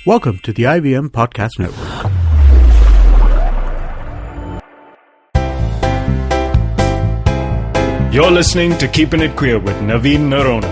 Welcome to the IVM Podcast Network. You're listening to Keeping It Queer with Naveen Narona.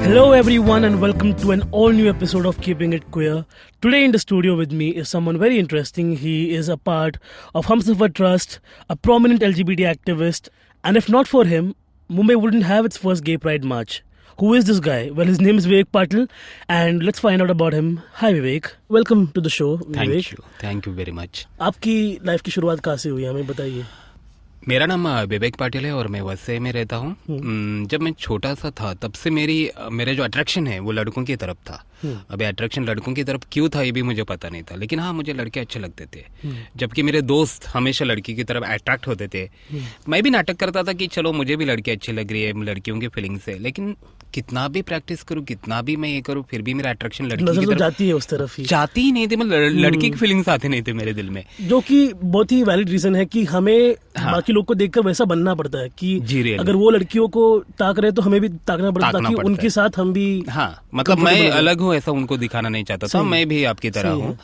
Hello everyone and welcome to an all-new episode of Keeping It Queer. Today in the studio with me is someone very interesting. He is a part of Humsafar Trust, a prominent LGBT activist, and if not for him, Mumbai wouldn't have its first gay pride march. Who is this guy? Well, his name is Vivek Patil and let's find out about him. Hi Vivek, welcome to the show. Thank you very much. आपकी life की शुरुआत कहाँ से हुई हमें बताइए. मेरा नाम विवेक पाटिल है और मैं वैसे में रहता हूँ. जब मैं छोटा सा था तब से मेरा जो अट्रैक्शन है वो लड़कों की तरफ था. अभी अट्रैक्शन लड़कों की तरफ क्यों था ये भी मुझे पता नहीं था, लेकिन हाँ मुझे लड़के अच्छे लगते थे. जबकि मेरे दोस्त हमेशा लड़की की तरफ अट्रैक्ट होते थे. मैं भी नाटक करता था कि चलो मुझे भी लड़की अच्छी लग रही है लड़कियों की फीलिंग से, लेकिन कितना भी प्रैक्टिस करूँ कितना भी मैं ये करूँ फिर भी मेरा अट्रैक्शन लड़की की तरफ जाती है उस तरफ ही जाती ही नहीं थी. मतलब लड़की की फीलिंग्स आती नहीं थी मेरे दिल में, जो कि बहुत ही वैलिड रीजन है कि हमें बाकी लोग को देखकर वैसा बनना पड़ता है कि अगर वो लड़कियों को ताक रहे तो हमें भी ताकना पड़ता है ताकि उनके साथ हम भी मतलब मैं अलग हूँ ऐसा उनको दिखाना नहीं चाहता था. मैं भी आपकी तरह हूँ,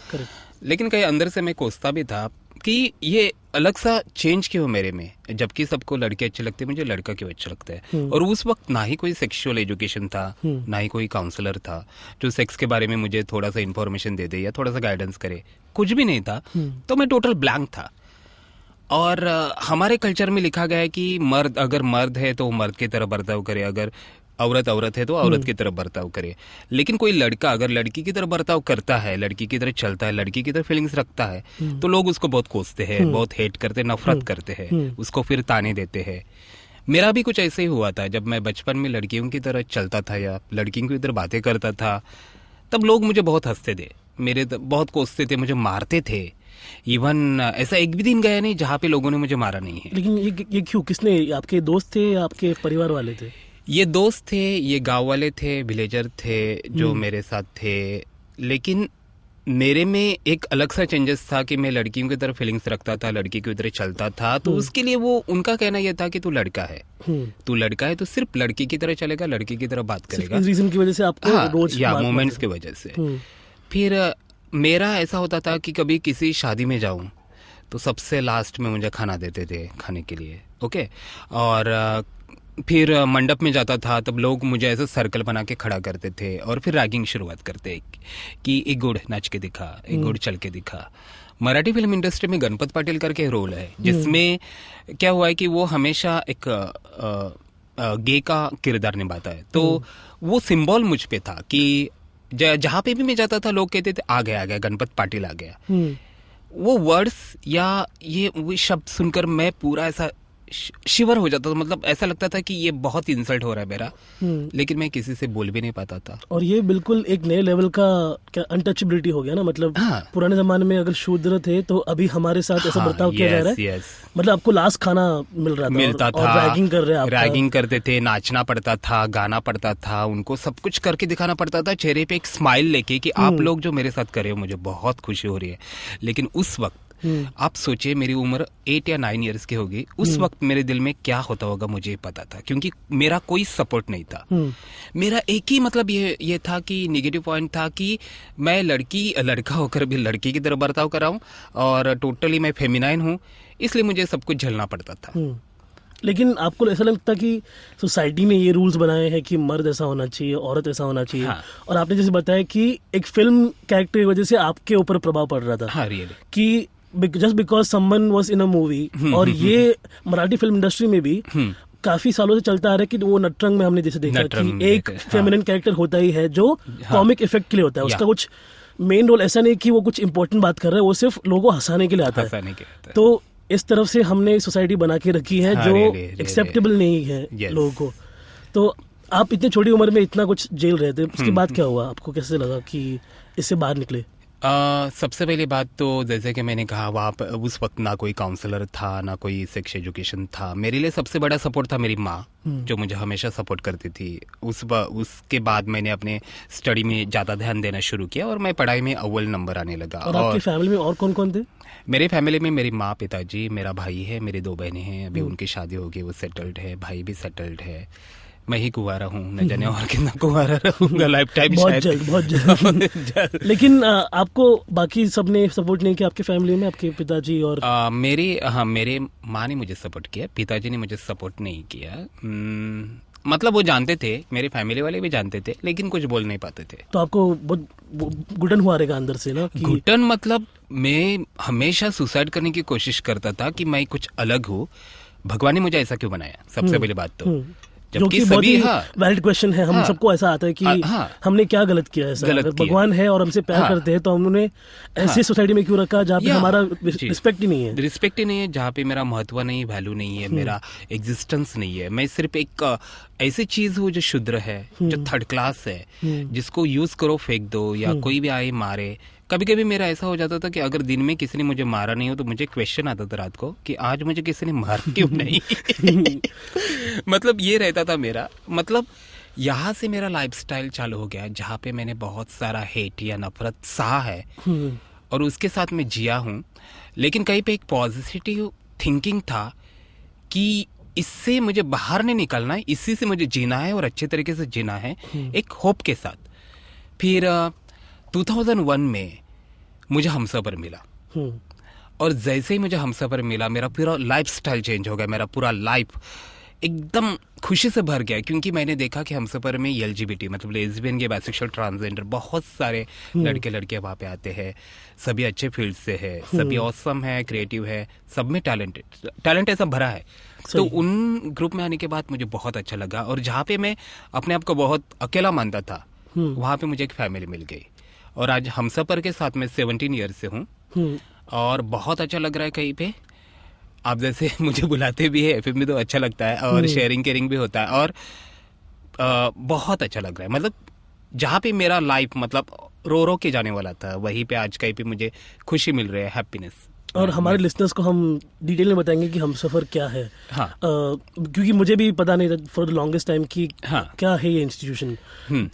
लेकिन कहीं अंदर से मैं कोसता भी था कि ये अलग सा चेंज क्यों मेरे में, जबकि सबको लड़के अच्छे लगते हैं मुझे लड़का क्यों अच्छा लगता है. और उस वक्त ना ही कोई सेक्सुअल एजुकेशन था ना ही कोई काउंसलर था जो सेक्स के बारे में मुझे थोड़ा सा इन्फॉर्मेशन दे दे या थोड़ा सा गाइडेंस करे. कुछ भी नहीं था. तो मैं टोटल ब्लैंक था. और हमारे कल्चर में लिखा गया है कि अगर मर्द है तो मर्द की तरह बर्ताव करे, अगर औरत है तो औरत की तरह बर्ताव करे. लेकिन कोई लड़का अगर लड़की की तरह बर्ताव करता है, लड़की की तरह चलता है, लड़की की तरह फीलिंग्स रखता है तो लोग उसको बहुत कोसते हैं, बहुत हेट करते, नफरत करते हैं, उसको फिर ताने देते हैं. मेरा भी कुछ ऐसे ही हुआ था. जब मैं बचपन में लड़कियों की तरह चलता था या लड़कियों की तरह बातें करता था तब लोग मुझे बहुत हंसते थे, बहुत कोसते थे, मुझे मारते थे. इवन ऐसा एक भी दिन गया नहीं जहाँ पे लोगों ने मुझे मारा नहीं है. लेकिन ये क्यों, किसने, आपके दोस्त थे या आपके परिवार वाले थे? ये दोस्त थे, ये गांव वाले थे, विलेजर थे जो मेरे साथ थे. लेकिन मेरे में एक अलग सा चेंजेस था कि मैं लड़कियों की तरफ फीलिंग्स रखता था, लड़की की तरह चलता था. तो उसके लिए वो उनका कहना यह था कि तू लड़का है, तू लड़का है तो सिर्फ लड़की की तरह चलेगा, लड़की की तरह बात करेगा. इस रीजन की वजह से आपको रोज या मोमेंट्स की वजह से. फिर मेरा ऐसा होता था कि कभी किसी शादी में जाऊं तो सबसे लास्ट में मुझे खाना देते थे खाने के लिए. ओके. और फिर मंडप में जाता था तब लोग मुझे ऐसे सर्कल बना के खड़ा करते थे और फिर रैगिंग शुरुआत करते कि एक गुड़ नाच के दिखा, एक गुड़ चल के दिखा. मराठी फिल्म इंडस्ट्री में गणपत पाटिल करके रोल है जिसमें क्या हुआ है कि वो हमेशा एक गे का किरदार निभाता है. तो वो सिंबल मुझ पे था कि जहाँ पे भी मैं जाता था लोग कहते थे आ गया गणपत पाटिल आ गया. वो वर्ड्स या वो शब्द सुनकर मैं पूरा ऐसा शिवर हो जाता था. मतलब ऐसा लगता था कि ये बहुत इंसल्ट हो रहा है मेरा, लेकिन मैं किसी से बोल भी नहीं पाता था. और ये बिल्कुल एक नए लेवल का क्या अनटचेबिलिटी हो गया ना. मतलब पुराने जमाने में अगर शूद्र थे तो अभी हमारे साथ ऐसा बर्ताव किया जा रहा है. मतलब आपको लास्ट खाना मिलता था और रैगिंग कर रहे हैं, रैगिंग करते थे, नाचना पड़ता था, गाना पड़ता था, उनको सब कुछ करके दिखाना पड़ता था चेहरे पे एक स्माइल लेके कि आप लोग जो मेरे साथ कर रहे हो मुझे बहुत खुशी हो रही है. लेकिन उस वक्त आप सोचिए मेरी उम्र 8 या 9 इयर्स की होगी. उस वक्त मेरे दिल में क्या होता होगा मुझे पता था, क्योंकि मेरा कोई सपोर्ट नहीं था. मेरा एक ही मतलब ये था कि नेगेटिव पॉइंट था कि मैं लड़का होकर भी लड़की की तरह बर्ताव कर रहा हूँ और टोटली मैं फेमिनाइन हूँ, इसलिए मुझे सब कुछ झेलना पड़ता था. लेकिन आपको ऐसा लगता कि सोसाइटी ने ये रूल्स बनाए हैं कि मर्द ऐसा होना चाहिए, औरत ऐसा होना चाहिए. और आपने जैसे बताया कि एक फिल्म कैरेक्टर की वजह से आपके ऊपर प्रभाव पड़ रहा था कि just because someone was in a movie. और ये मराठी फिल्म इंडस्ट्री में भी काफी सालों से चलता आ रहा है कि वो नटरंग में हमने जैसे देखा कि एक फेमिनिन कैरेक्टर होता ही है जो कॉमिक इफेक्ट के लिए होता है. उसका कुछ मेन रोल ऐसा नहीं कि वो कुछ इंपॉर्टेंट बात कर रहा है, वो सिर्फ लोगों को हंसाने के लिए आता है. तो इस तरफ से हमने सोसाइटी बना के रखी है जो एक्सेप्टेबल नहीं है लोगों को. तो आप इतनी छोटी उम्र में इतना कुछ झेल रहे थे, उसके बाद क्या हुआ, आपको कैसे लगा कि इससे बाहर निकले? सबसे पहली बात तो जैसे कि मैंने कहा वहाँ पर उस वक्त ना कोई काउंसलर था ना कोई सेक्स एजुकेशन था. मेरे लिए सबसे बड़ा सपोर्ट था मेरी माँ जो मुझे हमेशा सपोर्ट करती थी. उसके बाद मैंने अपने स्टडी में ज़्यादा ध्यान देना शुरू किया और मैं पढ़ाई में अव्वल नंबर आने लगा. और आपकी फैमिली में और कौन कौन थे? मेरे फैमिली में मेरी माँ, पिताजी, मेरा भाई है, मेरी 2 बहनें हैं. अभी उनकी शादी हो गई, वो सेटल्ड है, भाई भी सेटल्ड है. मैं ही कुंवारा हूँ, न जाने और कितना कुंवारा रहूंगा लाइफ टाइम शायद। बहुत जल्द। लेकिन आपको बाकी सबने सपोर्ट नहीं किया आपके फैमिली में, आपके पिताजी और? मेरे माँ ने मुझे सपोर्ट किया, पिताजी ने मुझे सपोर्ट नहीं किया। मतलब वो जानते थे, मेरे फैमिली वाले भी जानते थे, लेकिन कुछ बोल नहीं पाते थे। तो आपको बहुत घुटन हुआ रहेगा अंदर से ना? घुटन मतलब मैं हमेशा सुसाइड करने की कोशिश करता था कि मैं कुछ अलग हूँ, भगवान ने मुझे ऐसा क्यों बनाया, सबसे पहली बात तो। जबकि सभी वैलिड क्वेश्चन है, हम सबको ऐसा आता है कि हमने क्या गलत किया है। अगर भगवान है और हमसे प्यार करते हैं तो हमने ऐसी सोसाइटी में क्यों रखा जहाँ पे हमारा रिस्पेक्ट ही नहीं है। रिस्पेक्ट ही नहीं है, जहाँ पे मेरा महत्व नहीं, वैल्यू नहीं है, मेरा एग्जिस्टेंस नहीं है। मैं सिर्फ एक ऐसी चीज हूँ जो शुद्र है, जो थर्ड क्लास है, जिसको यूज करो फेंक दो या कोई भी आए मारे। कभी कभी मेरा ऐसा हो जाता था कि अगर दिन में किसी ने मुझे मारा नहीं हो तो मुझे क्वेश्चन आता था रात को कि आज मुझे किसी ने मारा क्यों नहीं। मतलब ये रहता था मेरा। मतलब यहाँ से मेरा लाइफस्टाइल चालू हो गया जहाँ पे मैंने बहुत सारा हेट या नफरत सहा है और उसके साथ मैं जिया हूँ। लेकिन कहीं पे एक पॉजिटिव थिंकिंग था कि इससे मुझे बाहर नहीं निकलना है, इसी से मुझे जीना है और अच्छे तरीके से जीना है, एक होप के साथ। फिर 2001 में मुझे हमसफर मिला और जैसे ही मुझे हमसफर मिला मेरा पूरा लाइफस्टाइल चेंज हो गया। मेरा पूरा लाइफ एकदम खुशी से भर गया क्योंकि मैंने देखा कि हमसफर में एलजीबीटी मतलब लेस्बियन, गे, बाइसेक्सुअल, ट्रांसजेंडर बहुत सारे लड़के लड़के वहाँ पे आते हैं। सभी अच्छे फील्ड से है, सभी ऑसम है, क्रिएटिव है, सब में टैलेंट ऐसा भरा है। तो उन ग्रुप में आने के बाद मुझे बहुत अच्छा लगा और जहाँ पे मैं अपने आप को बहुत अकेला मानता था वहाँ पे मुझे एक फैमिली मिल गई और आज हमसफर के साथ में 17 ईयर से हूँ और बहुत अच्छा लग रहा है। कहीं पे आप जैसे मुझे बुलाते भी है एफएम में तो अच्छा लगता है और शेयरिंग केयरिंग भी होता है और बहुत अच्छा लग रहा है। मतलब जहाँ पे मेरा लाइफ मतलब रो रो के जाने वाला था वहीं पे आज कहीं पे मुझे खुशी मिल रही है, हैप्पीनेस। और हमारे लिसनर्स को हम डिटेल में बताएंगे कि हमसफर क्या है। क्योंकि मुझे भी पता नहीं था फॉर द लॉन्गेस्ट टाइम कि क्या है ये इंस्टीट्यूशन।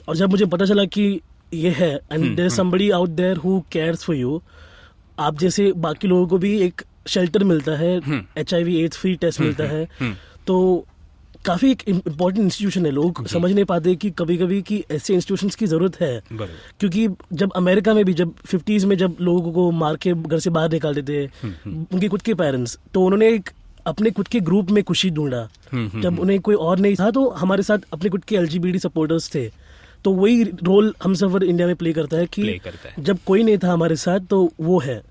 और जब मुझे पता चला कि ये है and there is somebody out there who cares for you, आप जैसे बाकी लोगों को भी एक शेल्टर मिलता है, HIV एड्स फ्री टेस्ट मिलता है, तो काफी एक इम्पोर्टेंट इंस्टीट्यूशन है। लोग समझ नहीं पाते कि कभी कभी कि ऐसे इंस्टीट्यूशंस की जरूरत है। क्योंकि जब अमेरिका में भी जब 50s में जब लोगों को मार के घर से बाहर निकाल देते उनके खुद के पेरेंट्स, तो उन्होंने एक अपने खुद के ग्रुप में खुशी ढूंढा। जब उन्हें कोई और नहीं था तो हमारे साथ अपने खुद के LGBT सपोर्टर्स थे। तो वही रोल हमसफर इंडिया में प्ले करता है कि जब कोई नहीं था हमारे साथ तो वो है।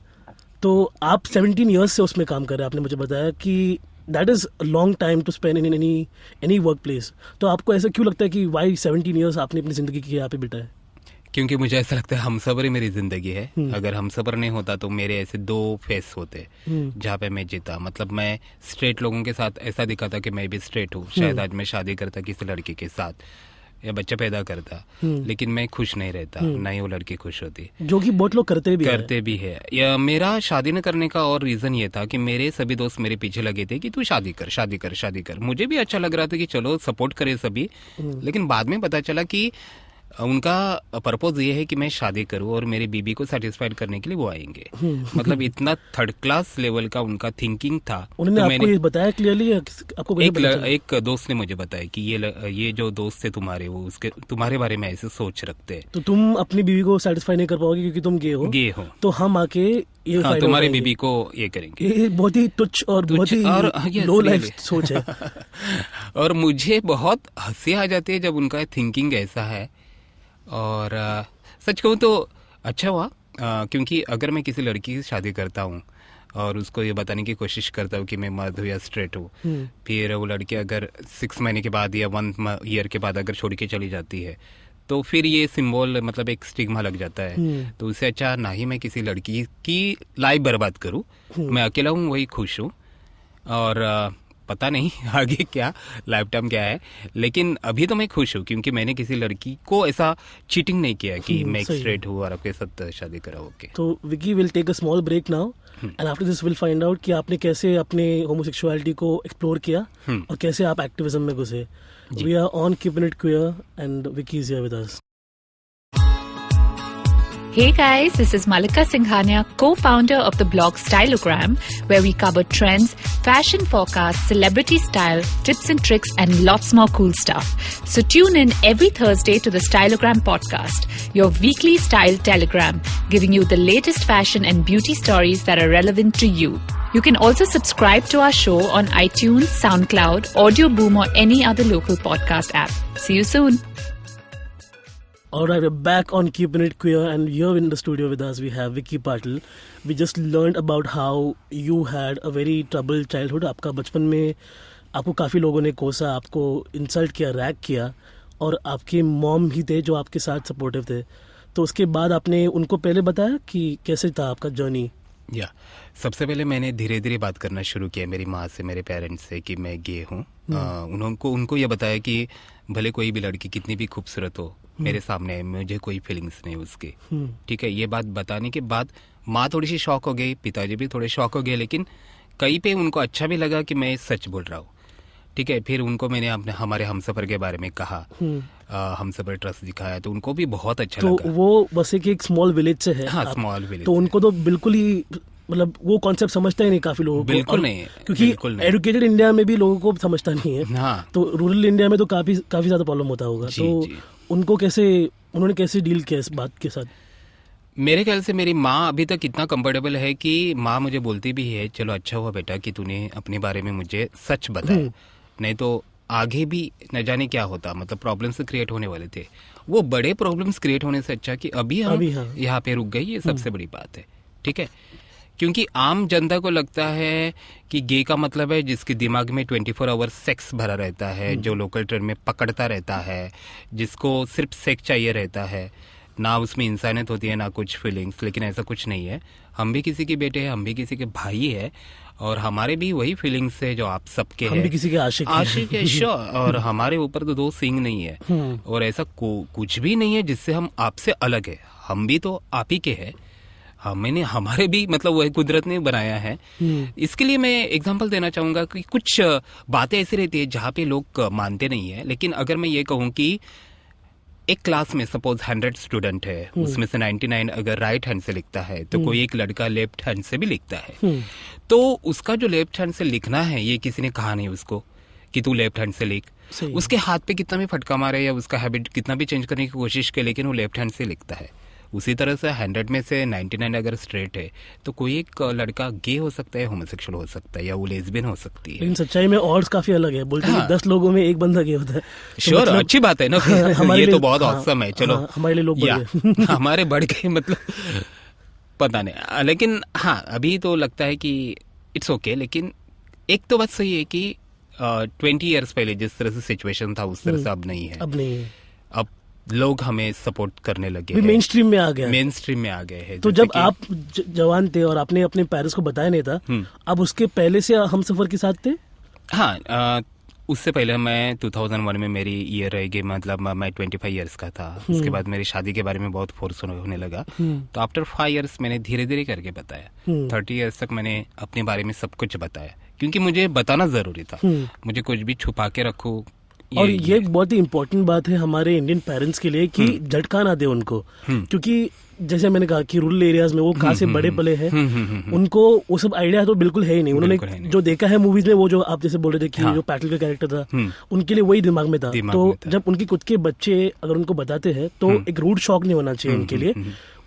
तो आप 17 ईयर्स से उसमें काम कर रहे हैं, आपने मुझे बताया कि that is a long time to spend in any work place. तो आपको ऐसा क्यों लगता है कि वाई 17 ईयर्स आपने अपनी जिंदगी की यहाँ पे बिताया? क्योंकि मुझे ऐसा लगता है हमसफर ही मेरी जिंदगी है। अगर हमसफर नहीं होता तो मेरे ऐसे 2 फेस होते जहाँ पे मैं जीता। मतलब मैं स्ट्रेट लोगों के साथ ऐसा दिखाता कि मैं भी स्ट्रेट हूँ, शायद आज मैं शादी करता किसी लड़की के साथ या बच्चा पैदा करता, लेकिन मैं खुश नहीं रहता, ना ही वो लड़की खुश होती, जो कि बहुत लोग करते भी है। या मेरा शादी न करने का और रीजन ये था कि मेरे सभी दोस्त मेरे पीछे लगे थे कि तू शादी कर। मुझे भी अच्छा लग रहा था कि चलो सपोर्ट करे सभी, लेकिन बाद में पता चला कि उनका पर्पज ये है कि मैं शादी करूं और मेरी बीबी को सेटिस्फाइड करने के लिए वो आएंगे। मतलब इतना थर्ड क्लास लेवल का उनका थिंकिंग था। उन्होंने आपको ये बताया क्लियरली? आपको एक दोस्त ने मुझे बताया कि ये जो दोस्त थे तुम्हारे वो उसके तुम्हारे बारे में ऐसे सोच रखते हैं, तो तुम अपनी बीवी को सेटिस्फाई नहीं कर पाओगे क्योंकि तुम गे हो, तो हम आके ये तुम्हारी बीबी को ये करेंगे। ये बहुत ही तुच्छ और बहुत ही लो लाइफ सोच है। और मुझे बहुत हंसी आ जाती है जब उनका थिंकिंग ऐसा है। और सच कहूँ तो अच्छा हुआ, क्योंकि अगर मैं किसी लड़की की शादी करता हूँ और उसको ये बताने की कोशिश करता हूँ कि मैं मर्द हूँ या स्ट्रेट हूँ, फिर वो लड़की अगर 6 महीने के बाद या 1 ईयर के बाद अगर छोड़ के चली जाती है तो फिर ये सिंबल मतलब एक स्टिग्मा लग जाता है। तो उससे अच्छा ना ही मैं किसी लड़की की लाइफ बर्बाद करूँ, मैं अकेला हूँ वही खुश हूँ। और पता नहीं आगे क्या लाइफ टाइम क्या है, लेकिन अभी तो मैं खुश हूँ क्योंकि मैंने किसी लड़की को ऐसा चीटिंग नहीं किया कि मैं स्ट्रेट हूँ और आपके साथ शादी करा। ओके, तो Vicky will take a small break now and after this will find out कि आपने कैसे अपने होमोसेक्सुअलिटी को एक्सप्लोर किया और कैसे आप एक्टिविज्म में घुसे। We are on keeping it queer and Vicky is here with us. Hey guys, this is Malika Singhania, co-founder of the blog Stylogram, where we cover trends, fashion forecasts, celebrity style, tips and tricks, and lots more cool stuff. So tune in every Thursday to the Stylogram podcast, your weekly style telegram, giving you the latest fashion and beauty stories that are relevant to you. You can also subscribe to our show on iTunes, SoundCloud, Audio Boom, or any other local podcast app. See you soon. Alright, we're back on Keeping It Queer, and here in the studio with us we have Vicky Patil. We just learned about how you had a very troubled childhood. आपका बचपन में आपको काफ़ी लोगों ने कोसा, आपको insult किया, रैग किया, और आपके मॉम ही थे जो आपके साथ सपोर्टिव थे. तो उसके बाद आपने उनको पहले बताया कि कैसे था आपका जर्नी? या सबसे पहले मैंने धीरे धीरे बात करना शुरू किया मेरी माँ से, मेरे पेरेंट्स से कि मैं गे हूँ. उनको ये बताया कि भले कोई भी लड़की कितनी भी खूबसूरत हो, मेरे सामने मुझे कोई फीलिंग्स नहीं उसकी. ठीक है, ये बात बताने के बाद माँ थोड़ी सी शॉक हो गई, पिताजी भी थोड़े शॉक हो गए, लेकिन कहीं पे उनको अच्छा भी लगा कि मैं सच बोल रहा हूँ. ठीक है, फिर उनको मैंने अपने हमारे हमसफर के बारे में कहा, हमसफर ट्रस्ट दिखाया, तो उनको भी बहुत अच्छा लगा. तो वो बस एक स्मॉल विलेज से है. हाँ, स्मॉल विलेज. तो उनको तो बिल्कुल ही मतलब वो कॉन्सेप्ट समझता ही नहीं काफी लोगों को. बिल्कुल नहीं, क्योंकि एजुकेटेड इंडिया में भी लोगों को समझता नहीं है. हाँ. तो रूरल इंडिया में तो काफी ज्यादा प्रॉब्लम होता होगा. तो उनको उन्होंने कैसे डील किया इस बात के साथ? मेरे ख्याल से मेरी माँ अभी तक इतना कंफर्टेबल है कि माँ मुझे बोलती भी है, चलो अच्छा हुआ बेटा कि तूने अपने बारे में मुझे सच बताया, नहीं तो आगे भी न जाने क्या होता. मतलब प्रॉब्लम्स क्रिएट होने वाले थे. वो बड़े प्रॉब्लम्स क्रिएट होने से अच्छा कि अभी हम यहाँ पे रुक गए, ये सबसे बड़ी बात है. ठीक है, क्योंकि आम जनता को लगता है कि गे का मतलब है जिसके दिमाग में 24 आवर सेक्स भरा रहता है, जो लोकल ट्रेन में पकड़ता रहता है, जिसको सिर्फ सेक्स चाहिए रहता है, ना उसमें इंसानियत होती है ना कुछ फीलिंग्स. लेकिन ऐसा कुछ नहीं है. हम भी किसी के बेटे हैं, हम भी किसी के भाई है, और हमारे भी वही फीलिंग्स है जो आप सबके हैं. हम भी किसी के आशिक है श्योर. और हमारे ऊपर तो दो सींग नहीं है, और ऐसा कुछ भी नहीं है जिससे हम आपसे अलग है. हम भी तो आप ही के हैं. मैंने हमारे भी मतलब वही कुदरत ने बनाया है. इसके लिए मैं एग्जांपल देना चाहूंगा कि कुछ बातें ऐसी रहती है जहाँ पे लोग मानते नहीं है. लेकिन अगर मैं ये कहूँ कि एक क्लास में सपोज 100 स्टूडेंट है, उसमें से 99 अगर राइट हैंड से लिखता है, तो कोई एक लड़का लेफ्ट हैंड से भी लिखता है. तो उसका जो लेफ्ट हैंड से लिखना है, ये किसी ने कहा नहीं उसको कि तू लेफ्ट हैंड से लिख. उसके हाथ पे कितना भी फटका मारे या उसका हैबिट कितना भी चेंज करने की कोशिश करे, लेकिन वो लेफ्ट हैंड से लिखता है. उसी तरह से 100 में से 99 अगर स्ट्रेट है, तो कोई एक लड़का गे हो सकता है, होमोसेक्सुअल हो सकता है, या वो लेस्बियन हो सकती है. लेकिन सच्चाई में ऑड्स काफी अलग है. बोलते हैं 10 लोगों में एक बंदा गे होता है. श्योर, मतलब, अच्छी बात है ना. ये तो बहुत औसम है. चलो, हमारे लिए लोग हमारे बढ़ गए, मतलब पता नहीं. लेकिन हाँ, अभी तो लगता है कि इट्स ओके. लेकिन एक तो बात सही है कि 20 ईयर्स पहले जिस तरह से सिचुएशन था उस तरह से अब नहीं है. अब लोग हमें सपोर्ट करने लगे हैं. मेन स्ट्रीम में आ गए. मेन स्ट्रीम में आ गए हैं. तो जब आप जवान थे और आपने अपने पेरेंट्स को बताया नहीं था, अब उसके पहले से हम सफर के साथ थे? हाँ, उससे पहले मैं 2001 में मेरी ईयर रह गई. मतलब मैं 25 ईयर्स का था. उसके बाद मेरी शादी के बारे में बहुत फोर्स होने लगा. तो आफ्टर 5 ईयर्स मैंने धीरे धीरे करके बताया. 30 ईयर्स तक मैंने अपने बारे में सब कुछ बताया, क्योंकि मुझे बताना जरूरी था. मुझे कुछ भी छुपा के रखूं. और ये एक बहुत ही इम्पोर्टेंट बात है हमारे इंडियन पेरेंट्स के लिए कि झटका ना दे उनको. क्योंकि जैसे मैंने कहा कि रूरल एरियाज में वो कहाँ से बड़े पले हैं, उनको वो सब आइडिया तो बिल्कुल है ही नहीं. उन्होंने जो देखा है मूवीज में, वो जो आप जैसे बोल रहे थे कि जो पैटल का कैरेक्टर था, उनके लिए वही दिमाग में था. तो जब उनके खुद के बच्चे अगर उनको बताते हैं, तो एक रूड शॉक नहीं होना चाहिए उनके लिए.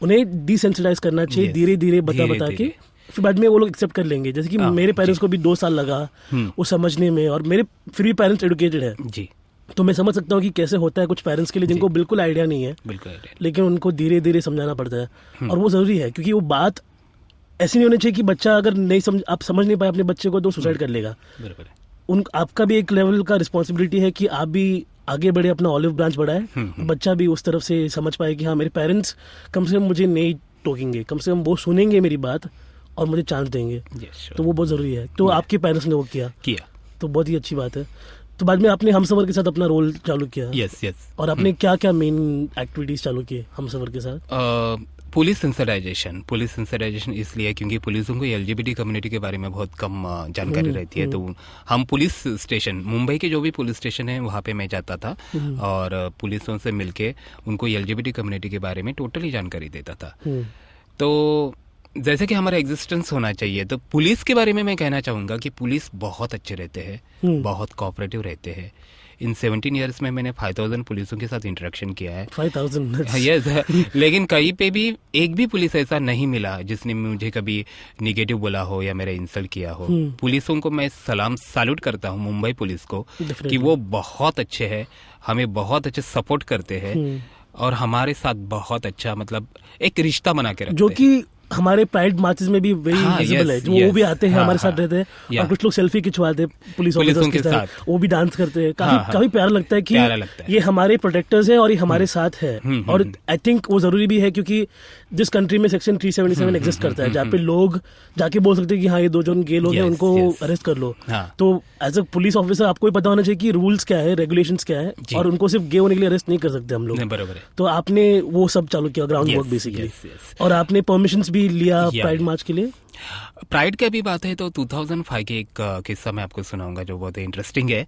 उन्हें डिसेंसिटाइज करना चाहिए, धीरे धीरे बता के. फिर बाद में वो लोग एक्सेप्ट कर लेंगे. जैसे कि मेरे पेरेंट्स को भी 2 साल लगा वो समझने में, और मेरे फिर भी पेरेंट्स एजुकेटेड है जी. तो मैं समझ सकता हूँ कि कैसे होता है कुछ पेरेंट्स के लिए जिनको बिल्कुल आइडिया नहीं है, लेकिन उनको धीरे धीरे समझाना पड़ता है. और वो जरूरी है, क्योंकि वो बात ऐसी नहीं होनी चाहिए कि बच्चा अगर नहीं आप समझ नहीं पाए अपने बच्चे को तो सुसाइड कर लेगा. आपका भी एक लेवल का रिस्पॉन्सिबिलिटी है कि आप भी आगे बढ़े, अपना ऑलिव ब्रांच बढ़ाए, बच्चा भी उस तरफ से समझ पाए कि हाँ, मेरे पेरेंट्स कम से कम मुझे नहीं टोकेंगे, कम से कम वो सुनेंगे मेरी बात और मुझे चांस देंगे. तो वो बहुत जरूरी है. तो आपके पेरेंट्स ने वो किया, तो बहुत ही अच्छी बात है. तो बाद में आपने हमसफर के साथ अपना रोल चालू किया. यस. और आपने क्या क्या मेन एक्टिविटीज चालू किए हमसफर के साथ? पुलिस सेंसिटाइजेशन इसलिए क्योंकि पुलिसों को एलजीबीटी कम्युनिटी के बारे में बहुत कम जानकारी रहती है। तो हम पुलिस स्टेशन, मुंबई के जो भी पुलिस स्टेशन है वहाँ पे मैं जाता था और पुलिसों से मिलके उनको एलजीबीटी कम्युनिटी के बारे में टोटली जानकारी देता था। तो जैसे कि हमारा एग्जिस्टेंस होना चाहिए, तो पुलिस के बारे में मैं कहना चाहूँगा कि पुलिस बहुत अच्छे रहते हैं, बहुत कोऑपरेटिव रहते हैं। इन 17 ईयर्स में मैंने 5000 पुलिसों के साथ इंटरेक्शन किया है। 5000 यस लेकिन कहीं पे भी एक भी पुलिस ऐसा नहीं मिला जिसने मुझे कभी निगेटिव बोला हो या मेरा इंसल्ट किया हो। पुलिसों को मैं सैल्यूट करता हूँ, मुंबई पुलिस को, कि वो बहुत अच्छे हैं, हमें बहुत अच्छे सपोर्ट करते हैं और हमारे साथ बहुत अच्छा मतलब एक रिश्ता बना के रखते हैं, जो कि हमारे प्राइड मार्चेस में भी वेरी विजिबल है। जो वो भी आते हैं, हमारे साथ रहते हैं और कुछ लोग सेल्फी खिंचवाते हैं पुलिस ऑफिसर्स के साथ, वो भी डांस करते हैं। काफी प्यारा लगता है कि ये हमारे प्रोटेक्टर्स हैं और ये हमारे साथ है। और आई थिंक वो जरूरी भी है क्योंकि जिस कंट्री में सेक्शन 377 एग्जिस्ट करता है, जहाँ पे लोग जाके बोल सकते हैं कि हाँ ये 2 जन गे लोग हैं, उनको अरेस्ट कर लो। तो एज अ पुलिस ऑफिसर आपको भी पता होना चाहिए कि रूल्स क्या है, रेगुलेशंस क्या है, और उनको सिर्फ गे होने के लिए अरेस्ट नहीं कर सकते हम लोग। बराबर है। तो आपने वो सब चालू किया, ग्राउंड वर्क बेसिकली, और आपने परमिशंस भी लिया प्राइड मार्च के लिए। प्राइड की अभी बात है तो 2005 के एक किस्सा मैं आपको सुनाऊंगा जो बहुत इंटरेस्टिंग है।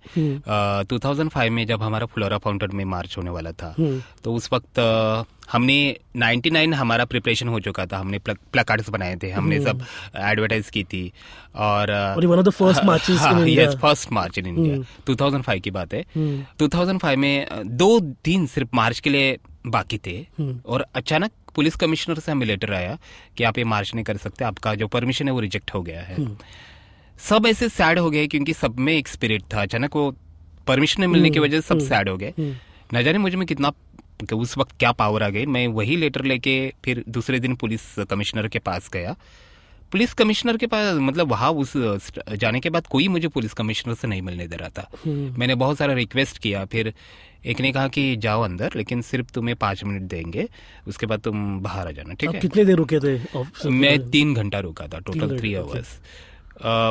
2005 में जब हमारा फ्लोरा फाउंटेन में मार्च होने वाला था, तो उस वक्त हमने 99 हमारा प्रिपरेशन हो चुका था, हमने प्लकार्ड्स बनाए थे, हमने सब एडवर्टाइज की थी और one of the first marches in India, first March in India. 2005 की बात है। 2005 में 2 दिन सिर्फ मार्च के लिए बाकी थे और अचानक पुलिस कमिश्नर से हमें लेटर आया कि आप ये मार्च नहीं कर सकते, आपका जो परमिशन है वो रिजेक्ट हो गया है। सब ऐसे सैड हो गए क्योंकि सब में एक स्पिरिट था, अचानक वो परमिशन नहीं मिलने की वजह से सब सैड हो गए। न जाने मुझ में कितना उस वक्त क्या पावर आ गई। मैं वही लेटर लेके फिर दूसरे दिन पुलिस कमिश्नर के पास गया। पुलिस कमिश्नर के पास मतलब वहाँ उस जाने के बाद कोई मुझे पुलिस कमिश्नर से नहीं मिलने दे रहा था। मैंने बहुत सारा रिक्वेस्ट किया, फिर एक ने कहा कि जाओ अंदर, लेकिन सिर्फ तुम्हें 5 मिनट देंगे, उसके बाद तुम बाहर आ जाना, ठीक है। कितने देर रुके थे? मैं 3 घंटा रुका था, टोटल 3 आवर्स।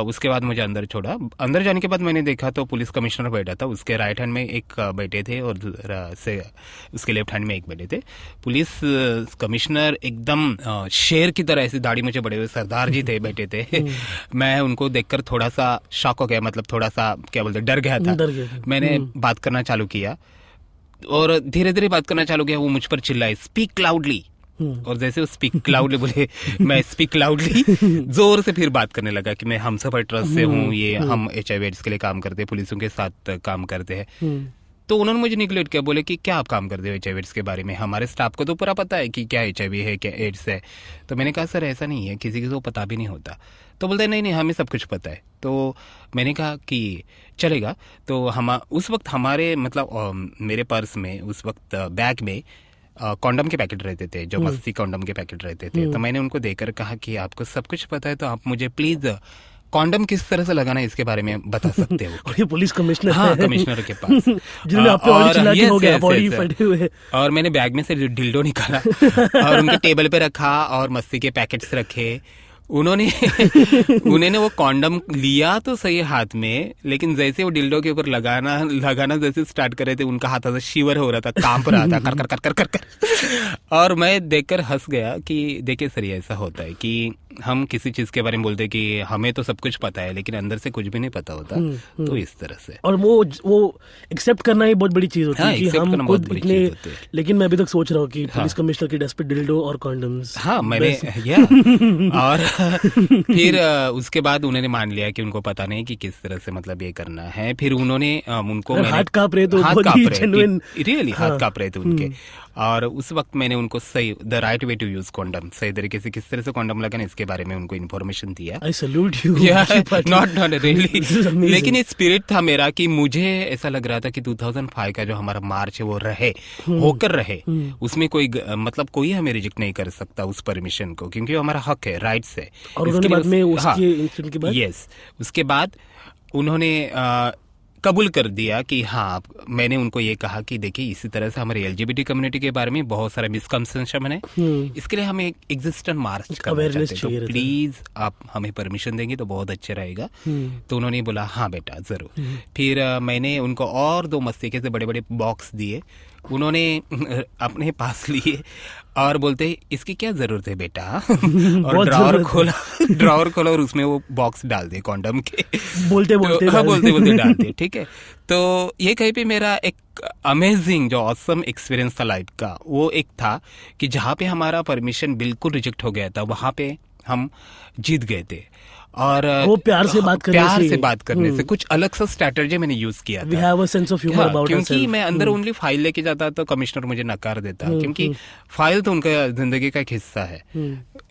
उसके बाद मुझे अंदर छोड़ा। अंदर जाने के बाद मैंने देखा तो पुलिस कमिश्नर बैठा था, उसके राइट हैंड में एक बैठे थे और से उसके लेफ्ट हैंड में एक बैठे थे। पुलिस कमिश्नर एकदम शेर की तरह ऐसी दाढ़ी मुझे बड़े हुए सरदार जी थे, बैठे थे। मैं उनको देखकर थोड़ा सा शॉक हो गया, मतलब थोड़ा सा क्या बोलते डर गया था। मैंने बात करना चालू किया और धीरे धीरे बात करना चालू किया। वो मुझ पर चिल्लाए, स्पीक लाउडली। और जैसे वो स्पीक लाउडली बोले, मैं स्पीक लाउडली जोर से फिर बात करने लगा कि मैं हमसफर ट्रस्ट से हूँ, ये हम HIV एड्स के लिए काम करते हैं, पुलिसों के साथ काम करते हैं। तो उन्होंने मुझे निगलेक्ट किया, बोले कि क्या आप काम करते हो HIV एड्स के बारे में, हमारे स्टाफ को तो पूरा पता है कि क्या HIV है, क्या एड्स है। तो मैंने कहा सर ऐसा नहीं है, किसी को पता भी नहीं होता। तो बोलते नहीं नहीं हमें सब कुछ पता है। तो मैंने कहा कि चलेगा। तो हम उस वक्त हमारे मतलब मेरे पर्स में उस वक्त बैग में कॉन्डम के पैकेट रहते थे, जो मस्ती कॉन्डम के पैकेट रहते थे। तो मैंने उनको देकर कहा कि आपको सब कुछ पता है तो आप मुझे प्लीज कॉन्डम किस तरह से लगाना है इसके बारे में बता सकते हो। और ये पुलिस कमिश्नर, हाँ कमिश्नर के पास जिन्होंने आपके बॉडी चिल्ला के हो गया, बॉडी फटे हुए। और मैंने बैग में से डिल्डो निकाला और उनके टेबल पे रखा और मस्ती के पैकेट्स रखे। उन्होंने वो कॉन्डम लिया तो सही हाथ में, लेकिन जैसे वो डिल्डो के ऊपर लगाना जैसे स्टार्ट कर रहे थे, उनका हाथ ऐसा शिवर हो रहा था, कांप रहा था कर कर कर कर कर कर। और मैं देखकर हंस गया कि देखिए सर ऐसा होता है कि हम किसी चीज के बारे में बोलते हैं कि हमें तो सब कुछ पता है, लेकिन अंदर से कुछ भी नहीं पता होता। तो इस तरह से, और वो एक्सेप्ट करना ही बहुत बड़ी चीज होती है कि हम खुद इतने। लेकिन मैं अभी तक सोच रहा हूँ कि पुलिस कमिश्नर की डेस्क पे डिल्डो और कॉन्डम्स। हाँ मैंने और फिर उसके बाद उन्होंने मान लिया कि उनको पता नहीं कि किस तरह से मतलब ये करना है। फिर उन्होंने उनको हाथ कांप रहे, तो रियली हाथ कांप रहे थे उनके। और उस वक्त मैंने उनको सही the right way to use condom, सही तरीके से किस तरह से कॉन्डम लगाना इसके बारे में उनको इन्फॉर्मेशन दिया। आई सैल्यूट यू। नॉट रियली, लेकिन एक स्पिरिट था मेरा कि मुझे ऐसा लग रहा था कि 2005 का जो हमारा मार्च है वो होकर रहे, उसमें कोई मतलब कोई हमें रिजेक्ट नहीं कर सकता उस परमिशन को, क्योंकि वो हमारा हक है, राइट्स है। और उन्होंने बाद में उसके इंसिडेंट के बाद उसके बाद उन्होंने कबूल कर दिया कि हाँ, मैंने उनको ये कहा कि देखिए इसी तरह से हमारे LGBT कम्युनिटी के बारे में बहुत सारा मिसकंसेप्शन है, इसके लिए हमें एग्जिस्टेंट मार्च करना चाहते हैं, तो प्लीज आप हमें परमिशन देंगे तो बहुत अच्छा रहेगा। तो उन्होंने बोला हाँ बेटा जरूर। फिर मैंने उनको और 2 मस्तिके से बड़े बड़े बॉक्स दिए, उन्होंने अपने पास लिए और बोलते इसकी क्या जरूरत है बेटा और ड्रॉवर खोला और उसमें वो बॉक्स डाल दे कॉन्डम के, बोलते बोलते डाल दे। ठीक है, तो ये कहीं पे मेरा एक अमेजिंग जो ऑसम एक्सपीरियंस था लाइफ का, वो एक था कि जहाँ पे हमारा परमिशन बिल्कुल रिजेक्ट हो गया था वहाँ पे हम जीत गए थे। और वो प्यार से बात करने से कुछ अलग सा स्ट्रैटेजी मैंने यूज किया था। We have a sense of humor about क्योंकि ourselves. मैं अंदर ओनली फाइल लेके जाता तो कमिश्नर मुझे नकार देता, क्योंकि फाइल तो उनका जिंदगी का एक हिस्सा है।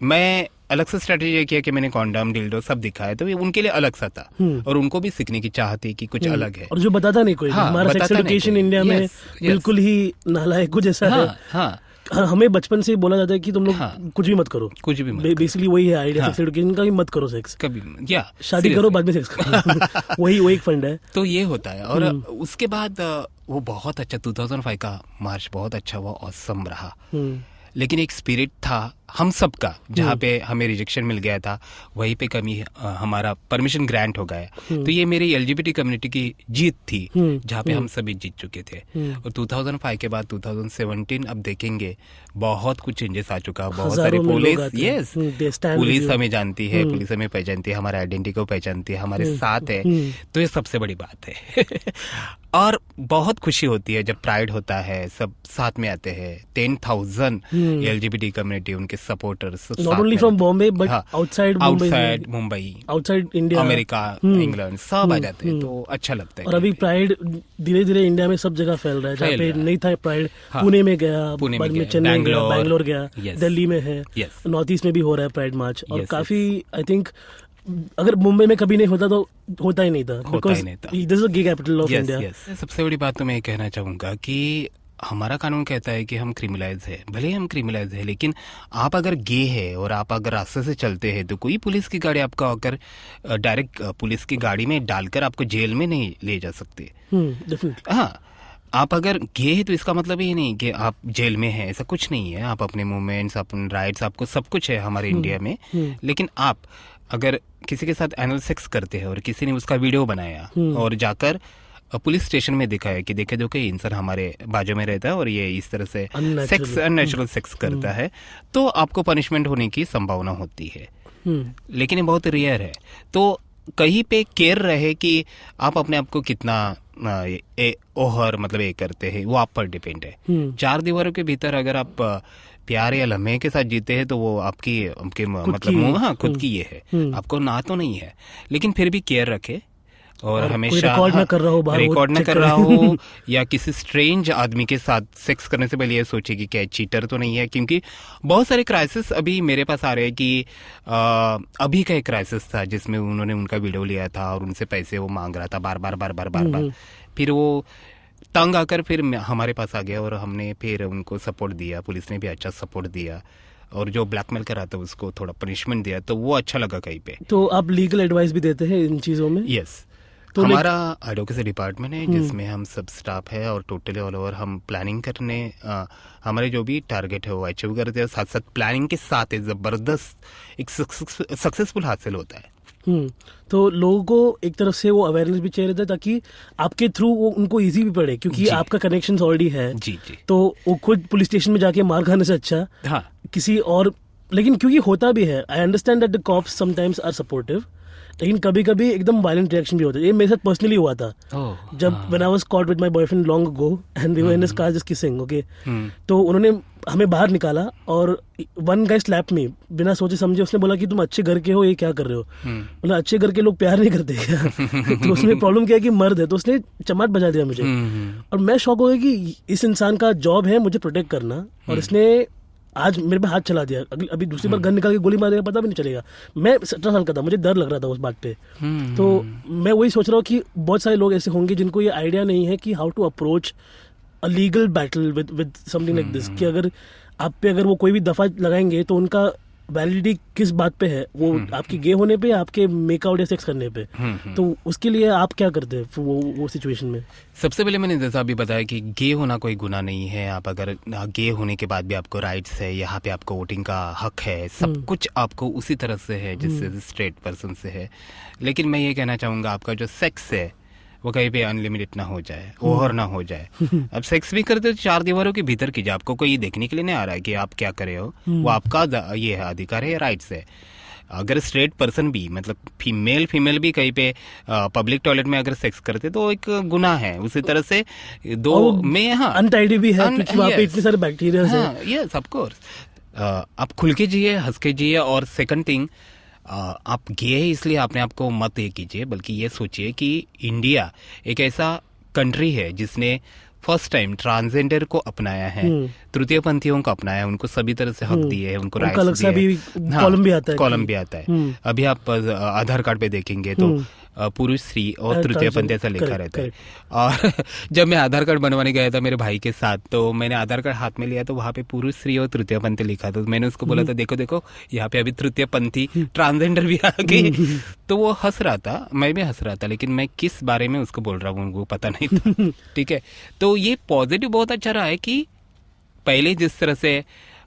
मैं अलग से स्ट्रैटेजी किया कि मैंने कॉन्डम डिल्डो सब दिखाया, तो ये उनके लिए अलग सा था और उनको भी सीखने की चाह थी कि कुछ अलग है। और जो बताता नहीं कोई, हमारा सेक्स एजुकेशन इंडिया में बिल्कुल ही नालायक जैसा है। हमें बचपन से बोला जाता है कि तुम लोग कुछ भी मत करो, कुछ भी मत। बेसिकली वही है आइडिया सेक्स एजुकेशन का, मत करो सेक्स कभी, या शादी करो बाद में सेक्स करो। वही एक फंड है। तो ये होता है। और उसके बाद वो बहुत अच्छा 2005 का मार्च बहुत अच्छा हुआ, ऑसम रहा। लेकिन एक स्पिरिट था हम सब का, जहाँ पे हमें रिजेक्शन मिल गया था वहीं पे कमी हमारा परमिशन ग्रांट हो गया। तो ये मेरी LGBT कम्युनिटी की जीत थी, जहाँ पे हम सभी जीत चुके थे। और 2005 के बाद 2017 अब देखेंगे बहुत कुछ चेंजेस आ चुका है। बहुत सारे पुलिस हमें जानती है, पुलिस हमें पहचानती है, हमारे आइडेंटिटी को पहचानती है, हमारे साथ है। तो ये सबसे बड़ी बात है। और बहुत खुशी होती है जब प्राइड होता है, सब साथ में आते हैं। 10,000 LGBT कम्युनिटी, उनके supporters, not only from Bombay but outside Mumbai, outside India, America, England, सब आ जाते हैं। तो अच्छा लगता है। और अभी प्राइड धीरे धीरे इंडिया में सब जगह फैल रहा है। जहाँ पे नहीं था प्राइड, पुणे में गया, बाद में चेन्नई गया, बैंगलोर गया, दिल्ली में है, नॉर्थ ईस्ट में भी हो रहा है प्राइड मार्च। और काफी आई थिंक अगर मुंबई में कभी नहीं होता तो होता ही नहीं था, because this is the gay capital of India. सबसे बड़ी बात तो मैं ये कहना चाहूंगा कि हमारा कानून कहता है कि हम क्रिमिनलाइज है, भले ही हम क्रिमिनलाइज है, लेकिन आप अगर गे है और आप अगर रास्ते से चलते हैं तो कोई पुलिस की गाड़ी आपका आकर डायरेक्ट पुलिस की गाड़ी में डालकर आपको जेल में नहीं ले जा सकते। हाँ, आप अगर गे है तो इसका मतलब ये नहीं कि आप जेल में हैं, ऐसा कुछ नहीं है। आप अपने मूवमेंट्स, अपने राइट्स, आपको सब कुछ है हमारे इंडिया में। लेकिन आप अगर किसी के साथ एनल सेक्स करते हैं और किसी ने उसका वीडियो बनाया और जाकर पुलिस स्टेशन में दिखाया कि देखे जो कि इंसान हमारे बाजू में रहता है और ये इस तरह से सेक्स, अननेचुरल सेक्स करता है, तो आपको पनिशमेंट होने की संभावना होती है। लेकिन ये बहुत रेयर है। तो कहीं पे केयर रहे कि आप अपने आप को कितना ओहर मतलब ये करते हैं, वो आप पर डिपेंड है। 4 दीवारों के भीतर अगर आप प्यार या लम्हे के साथ जीते हैं तो वो आपकी मतलब खुद की ये है, आपको ना तो नहीं है, लेकिन फिर भी केयर रखे। और हमेशा रिकॉर्ड ना कर रहा हो या किसी स्ट्रेंज आदमी के साथ सेक्स करने से पहले ये सोचे कि क्या चीटर तो नहीं है। क्योंकि बहुत सारे क्राइसिस अभी मेरे पास आ रहे हैं कि अभी का एक क्राइसिस था जिसमें उन्होंने उनका वीडियो लिया था और उनसे पैसे वो मांग रहा था बार। फिर वो तंग आकर फिर हमारे पास आ गया और हमने फिर उनको सपोर्ट दिया, पुलिस ने भी अच्छा सपोर्ट दिया और जो ब्लैकमेल कर रहा था उसको थोड़ा पनिशमेंट दिया, तो वो अच्छा लगा कहीं पे। तो आप लीगल एडवाइस भी देते हैं इन चीजों में? यस, तो हमारा एडवोकेसी डिपार्टमेंट है जिसमें हम सब स्टाफ है और टोटली ऑल ओवर हम प्लानिंग करने हमारे जो भी टारगेट है वो अचीव करते हैं। साथ साथ प्लानिंग के साथ एक जबरदस्त एक सक्सेसफुल हासिल होता है। तो लोगों को एक तरफ से वो अवेयरनेस भी चाहिए रहता है ताकि आपके थ्रू वो उनको इजी भी पड़े, क्योंकि आपका कनेक्शन ऑलरेडी है। जी। तो वो खुद पुलिस स्टेशन में जाके मार खाने से अच्छा किसी और, लेकिन क्योंकि होता भी है, I understand that the cops sometimes are supportive, लेकिन कभी कभी एकदम वायलेंट रिएक्शन भी होता है। ये मेरे साथ पर्सनली हुआ था जब when I was caught with my boyfriend long ago and we were in his car just kissing, okay. तो उन्होंने हमें बाहर निकाला और वन गाय स्लैप मी बिना सोचे समझे। उसने बोला कि तुम अच्छे घर के हो, ये क्या कर रहे हो? मतलब अच्छे घर के लोग प्यार नहीं करते क्या? तो उसमें प्रॉब्लम क्या है कि मर्द है, तो उसने चमाट बजा दिया मुझे। और मैं शॉक हो गया कि इस इंसान का जॉब है मुझे प्रोटेक्ट करना, और इसने आज मेरे पे हाथ चला दिया। अभी दूसरी बार गन निकाल के गोली मार देगा पता भी नहीं चलेगा। मैं 17 साल का था, मुझे डर लग रहा था उस बात पे। तो मैं वही सोच रहा हूँ कि बहुत सारे लोग ऐसे होंगे जिनको ये आइडिया नहीं है कि how to approach a legal battle with something like this, कि अगर आप पे अगर वो कोई भी दफा लगाएंगे तो उनका वैलिडिटी किस बात पे है, वो आपके गे होने पे, आपके मेकआउट या सेक्स करने पे। तो उसके लिए आप क्या करते हैं वो सिचुएशन में? सबसे पहले मैंने जैसा अभी बताया कि गे होना कोई गुनाह नहीं है। आप अगर गे होने के बाद भी आपको राइट्स है, यहाँ पे आपको वोटिंग का हक है, सब कुछ आपको उसी तरह से है जिससे स्ट्रेट पर्सन से है। लेकिन मैं ये कहना चाहूँगा आपका जो सेक्स है वो कहीं पे अनलिमिटेड ना हो जाए, ओवर ना हो जाए। अब सेक्स भी करते तो 4 दीवारों के भीतर कीजिए, आपको कोई देखने के लिए नहीं आ रहा है कि आप क्या कर रहे हो, वो आपका ये है, अधिकार है, राइट्स है। अगर स्ट्रेट पर्सन भी मतलब फीमेल भी कहीं पे पब्लिक टॉयलेट में अगर सेक्स करते तो एक गुनाह है। उसी तरह से दो में अनटाइडी भी है क्योंकि वहाँ पे इतने सारे बैक्टीरिया हैं। यस ऑफ कोर्स, आप खुल के जिए, हंस के जिए। और सेकंड थिंग, आप गे है इसलिए आपने आपको मत ये कीजिए, बल्कि ये सोचिए कि इंडिया एक ऐसा कंट्री है जिसने फर्स्ट टाइम ट्रांसजेंडर को अपनाया है, तृतीय पंथियों को अपनाया है, उनको सभी तरह से हक दिए हैं, उनको राइट्स दिए हैं। कॉलम भी आता है। अभी आप आधार कार्ड पे देखेंगे तो पुरुष स्त्री और तृतीय पंथी ऐसा लिखा रहता है। और जब मैं आधार कार्ड बनवाने गया था मेरे भाई के साथ, तो मैंने आधार कार्ड हाथ में लिया तो वहाँ पे पुरुष स्त्री और तृतीय पंथी लिखा था। तो मैंने उसको बोला था देखो देखो यहाँ पे अभी तृतीय पंथी ट्रांसजेंडर भी आ गए। तो वो हंस रहा था, मैं भी हंस रहा था, लेकिन मैं किस बारे में उसको बोल रहा हूँ उनको पता नहीं था। ठीक है, तो ये पॉजिटिव बहुत अच्छा रहा है कि पहले जिस तरह से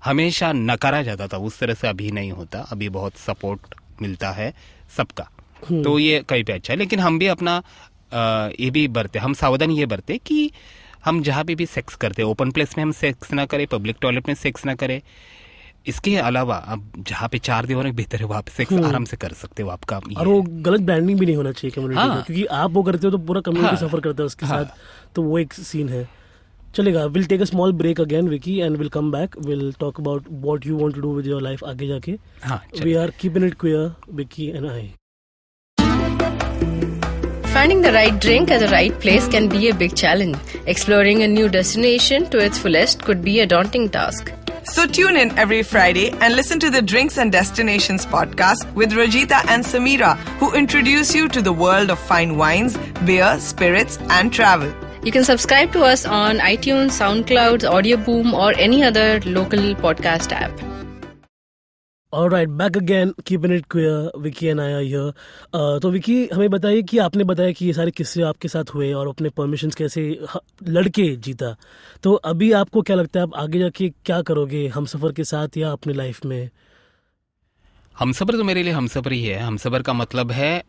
हमेशा नकारा जाता था उस तरह से अभी नहीं होता, अभी बहुत सपोर्ट मिलता है सबका। तो ये कहीं पे अच्छा है। लेकिन हम भी अपना ये भी बरते, हम सावधानी ये बरते कि हम जहाँ पे भी सेक्स करते, ओपन प्लेस में हम सेक्स ना करें, पब्लिक टॉयलेट में सेक्स ना करें। इसके अलावा अब जहाँ पे 4 दीवारों के भीतर है वहाँ पे सेक्स आराम से कर सकते हो। आपका और वो गलत ब्रांडिंग भी नहीं होना चाहिए कम्युनिटी में, क्योंकि आप वो करते हो तो पूरा कम्युनिटी सफर करता है उसके साथ। तो वो एक सीन है। चलेगा, will take a small break again Vicky and will come back, will talk about what you want to do with your life आगे जाके। We are keeping it queer, Vicky and I. Finding the right drink at the right place can be a big challenge. Exploring a new destination to its fullest could be a daunting task. So tune in every Friday and listen to the Drinks and Destinations podcast with Rajita and Samira, who introduce you to the world of fine wines, beer, spirits and travel. You can subscribe to us on iTunes, SoundCloud, Audioboom or any other local podcast app. All right, back again, keeping it queer, Vicky and I R here. तो विकी, हमें बताइए कि आपने बताया कि ये सारे किस्से आपके साथ हुए और अपने परमिशंस कैसे लड़के जीता। तो अभी आपको क्या लगता है, आप आगे जाके क्या करोगे हमसफर के साथ या अपने लाइफ में? हमसफर तो मेरे लिए हमसफर ही है। हमसफर का मतलब है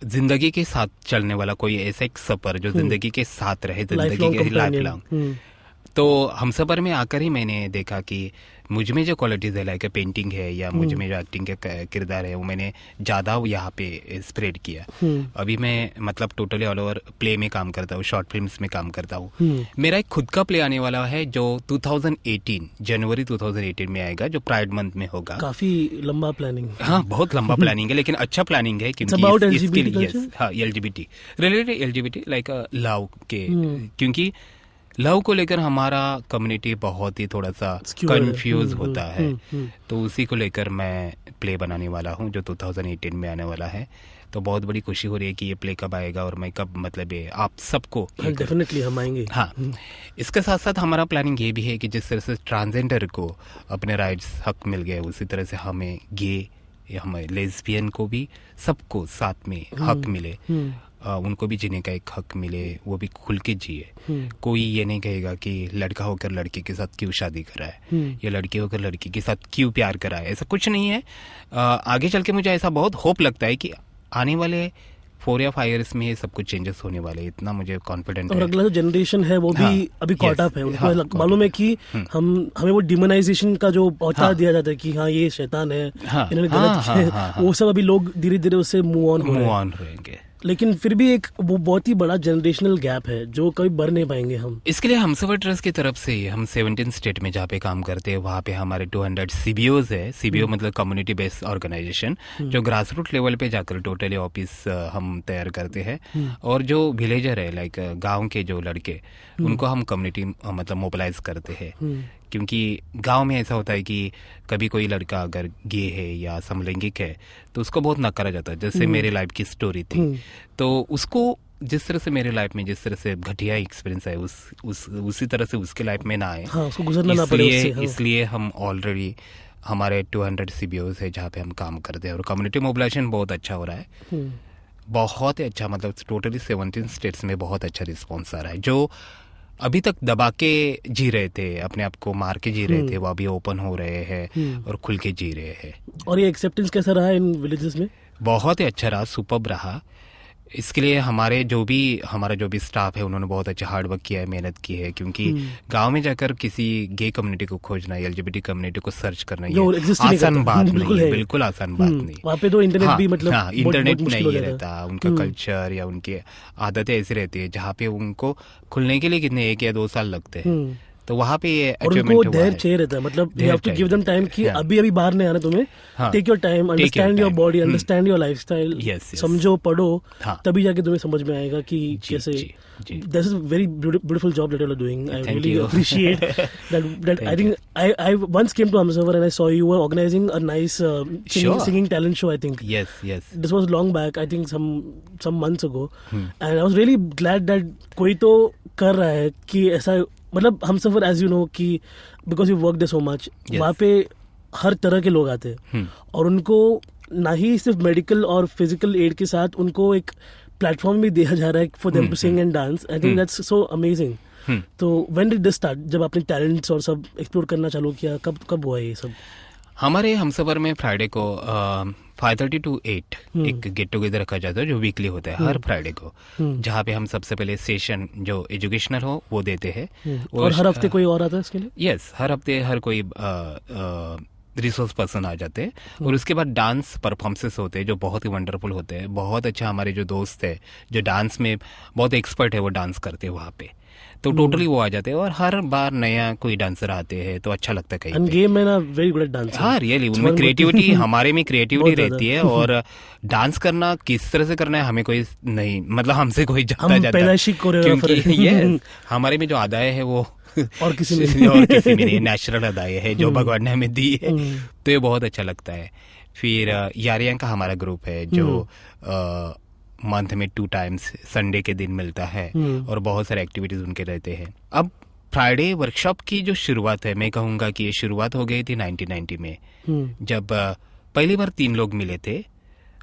जिंदगी के साथ चलने वाला कोई ऐसा एक सफर जो जिंदगी के साथ रहे, जिंदगी के लाइफ लॉन्ग। तो हमसफर में आकर ही मैंने देखा कि मुझ में जो क्वालिटीज़ है, लाइक पेंटिंग है या मुझ में जो एक्टिंग का किरदार है, वो मैंने ज़्यादा यहाँ पे स्प्रेड किया। अभी मैं मतलब टोटली ऑल ओवर प्ले में काम करता हूँ, शॉर्ट फिल्म्स में काम करता हूँ। मेरा एक खुद का प्ले आने वाला है जो 2018 जनवरी 2018 में आएगा, जो प्राइड मंथ में होगा। काफी लंबा प्लानिंग। हाँ, बहुत लंबा प्लानिंग है, लेकिन अच्छा प्लानिंग है क्योंकि इसके लिए LGBT related, LGBT like love के, क्योंकि लव को लेकर हमारा कम्युनिटी बहुत ही थोड़ा सा कंफ्यूज होता है। तो उसी को लेकर मैं प्ले बनाने वाला हूँ जो 2018 में आने वाला है। तो बहुत बड़ी खुशी हो रही है कि ये प्ले कब आएगा और मैं कब, मतलब ये आप सबको डेफिनेटली हम आएंगे। हाँ, इसके साथ साथ हमारा प्लानिंग ये भी है कि जिस तरह से ट्रांसजेंडर को अपने राइट्स हक मिल गए, उसी तरह से हमें गे, हमें लेस्बियन को भी सबको साथ में हक मिले, उनको भी जीने का एक हक मिले, वो भी खुल के जिए। कोई ये नहीं कहेगा कि लड़का होकर लड़की के साथ क्यों शादी कराए या लड़की होकर लड़की के साथ क्यों प्यार कराए, ऐसा कुछ नहीं है। आगे चल के मुझे ऐसा बहुत होप लगता है कि आने वाले 4 या 5 years में ये सब कुछ चेंजेस होने वाले, इतना मुझे कॉन्फिडेंट है। और अगला जो जनरेशन है वो भी अभी कॉट अप है, उनको मालूम है कि हमें वो डिमोनाइजेशन का जो पहुंचा दिया जाता है कि हाँ ये शैतान है, इन्होंने गलत किया, वो सब अभी लोग धीरे धीरे उससे मूव ऑन रहेंगे। लेकिन फिर भी एक वो बहुत ही बड़ा जनरेशनल गैप है जो कभी भर नहीं पाएंगे हम। इसके लिए हमसफर ट्रस्ट की तरफ से हम 17 स्टेट में जहाँ पे काम करते हैं वहाँ पे हमारे 200 CBOs है। CBO मतलब कम्युनिटी बेस्ड ऑर्गेनाइजेशन, जो ग्रास रूट लेवल पे जाकर टोटली ऑफिस हम तैयार करते हैं। और जो विलेजर है, लाइक गाँव के जो लड़के, उनको हम कम्युनिटी मतलब मोबिलाइज करते हैं। क्योंकि गांव में ऐसा होता है कि कभी कोई लड़का अगर गे है या समलैंगिक है तो उसको बहुत नकारा जाता है। जैसे मेरे लाइफ की स्टोरी थी, तो उसको जिस तरह से मेरे लाइफ में जिस तरह से घटिया एक्सपीरियंस है उसी तरह से उसके लाइफ में ना आए, उसको गुजरना ना पड़े उससे। इसलिए हम ऑलरेडी हमारे 200 CBOs है जहाँ पे हम काम करते हैं और कम्युनिटी मोबिलाइजेशन बहुत अच्छा हो रहा है, बहुत ही अच्छा। मतलब टोटली 17 स्टेट्स में बहुत अच्छा रिस्पॉन्स आ रहा है। जो अभी तक दबा के जी रहे थे, अपने आप को मार के जी रहे थे, वो अभी ओपन हो रहे हैं और खुल के जी रहे हैं। और ये एक्सेप्टेंस कैसा रहा इन विलेजेस में? बहुत ही अच्छा रहा, सुपर्ब रहा। इसके लिए हमारा जो भी स्टाफ है उन्होंने बहुत अच्छा हार्ड वर्क किया है, मेहनत की है, क्योंकि गांव में जाकर किसी गे कम्युनिटी को खोजना, एलजीबीटी कम्युनिटी को सर्च करना ये आसान बात नहीं है, बिल्कुल आसान बात नहीं। वहाँ पे तो इंटरनेट भी मतलब इंटरनेट नहीं रहता, उनका कल्चर या उनकी आदतें ऐसी रहती है जहाँ पे उनको खुलने के लिए कितने 1 या 2 साल लगते हैं, तो वहाँ पे ये अचीवमेंट हुआ है। धैर्य चाहिए रहता है, मतलब you have to give them time कि अभी बाहर नहीं आना तुम्हें, take your time, understand your body, understand your lifestyle, समझो, पढ़ो, तभी जाके तुम्हें समझ में आएगा कि कैसे। This is very beautiful job that you are doing, I really appreciate that. I think I once came to Humsafar and I saw you were organizing a nice singing talent show, I think. yes this was long back, I think some months ago, and I was really glad that कोई तो कर रहा है कि ऐसा, मतलब Humsafar as you know कि because you work there so much, वहाँ पे हर तरह के लोग आते हैं और उनको ना ही सिर्फ मेडिकल और फिजिकल एड के साथ उनको एक प्लेटफॉर्म भी दिया जा रहा है for them to sing and dance. I think that's so amazing. तो व्हेन डिड दिस स्टार्ट, जब आपने टैलेंट्स और सब एक्सप्लोर करना चालू किया, कब हुआ ये सब? हमारे हमसफर में फ्राइडे को 5:30 to 8 एक गेट टुगेदर रखा जाता है जो वीकली होता है हर फ्राइडे को, जहाँ पे हम सबसे पहले सेशन जो एजुकेशनल हो वो देते हैं। और हर हफ्ते कोई और आता है इसके लिए? यस, हर हफ्ते हर कोई रिसोर्स पर्सन आ जाते हैं और उसके बाद डांस परफॉर्मेंसेस होते हैं जो बहुत ही वंडरफुल होते हैं। बहुत अच्छा, हमारे जो दोस्त है जो डांस में बहुत एक्सपर्ट है वो डांस करते हैं वहाँ पे, तो टोटली वो आ जाते हैं और हर बार नया कोई डांसर आते हैं तो अच्छा लगता है कहीं पे। गेम में ना वेरी गुड डांसर। हाँ, रियली उनमें क्रिएटिविटी, हमारे में क्रिएटिविटी रहती है और डांस करना किस तरह से करना है हमें कोई नहीं, मतलब हमसे कोई जाता क्योंकि ये हमारे में जो अदाएं है वो और किसी में नहीं, नेचुरल अदाएं है जो भगवान ने हमें दी है, तो ये बहुत अच्छा लगता है। फिर यारियां का हमारा ग्रुप है जो मंथ में 2 times संडे के दिन मिलता है और बहुत सारे एक्टिविटीज उनके रहते हैं। अब फ्राइडे वर्कशॉप की जो शुरुआत है, मैं कहूँगा कि ये शुरुआत हो गई थी 1990 में, जब पहली बार 3 लोग मिले थे,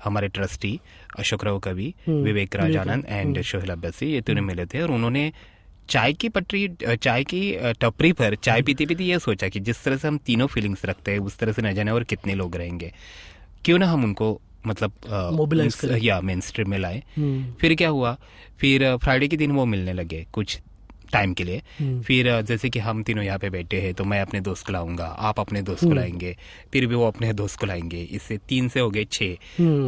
हमारे ट्रस्टी अशोक राव कवि, विवेक राजानंद एंड सोहेल अब्बासी, ये तीनों मिले थे और उन्होंने चाय की टपरी पर चाय पीते पीते ये सोचा कि जिस तरह से हम तीनों फीलिंग्स रखते हैं उस तरह से न जाने और कितने लोग रहेंगे, क्यों ना हम उनको मतलब मोबिलाइज करें या मेन स्ट्रीम में लाए। फिर क्या हुआ, फिर फ्राइडे के दिन वो मिलने लगे कुछ टाइम के लिए। फिर जैसे कि हम तीनों यहाँ पे बैठे हैं तो मैं अपने दोस्त को लाऊंगा, आप अपने दोस्त को लाएंगे, फिर भी वो अपने दोस्त को लाएंगे, इससे 3 से हो गए 6,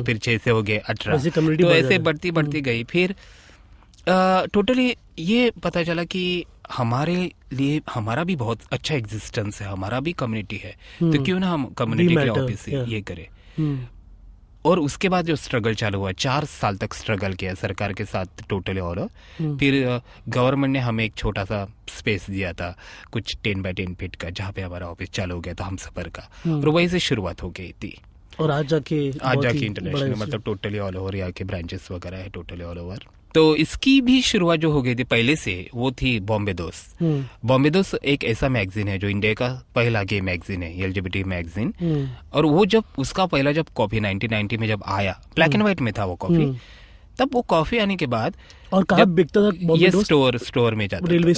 फिर 6 से हो गए 18, तो ऐसे बढ़ती गई। फिर टोटली ये पता चला कि हमारे लिए हमारा भी बहुत अच्छा एग्जिस्टेंस है, हमारा भी कम्युनिटी है, तो क्यों ना हम कम्युनिटी के ऑफिस ये करें। और उसके बाद जो स्ट्रगल चालू हुआ, 4 साल तक स्ट्रगल किया सरकार के साथ टोटली ऑल। फिर गवर्नमेंट ने हमें एक छोटा सा स्पेस दिया था कुछ 10 by 10 फीट का, जहाँ पे हमारा ऑफिस चालू हो गया था हमसफर का, और वहीं से शुरुआत हो गई थी। और आज जाके इंटरनेशनल, मतलब टोटली ऑल ओवर यहाँ के ब्रांचेस वगैरह है टोटली ऑल ओवर। तो इसकी भी शुरुआत जो हो गई थी पहले से, वो थी बॉम्बे दोस्त। बॉम्बे दोस्त एक ऐसा मैगजीन है जो इंडिया का पहला गे मैगजीन है, एलजीबीटी मैगजीन। और वो जब उसका पहला जब कॉपी 1990 में जब आया, ब्लैक एंड व्हाइट में था वो कॉपी, तब वो कॉफी आने के बाद और कहाँ बिकता था? ये स्टोर में जाता, रेलवे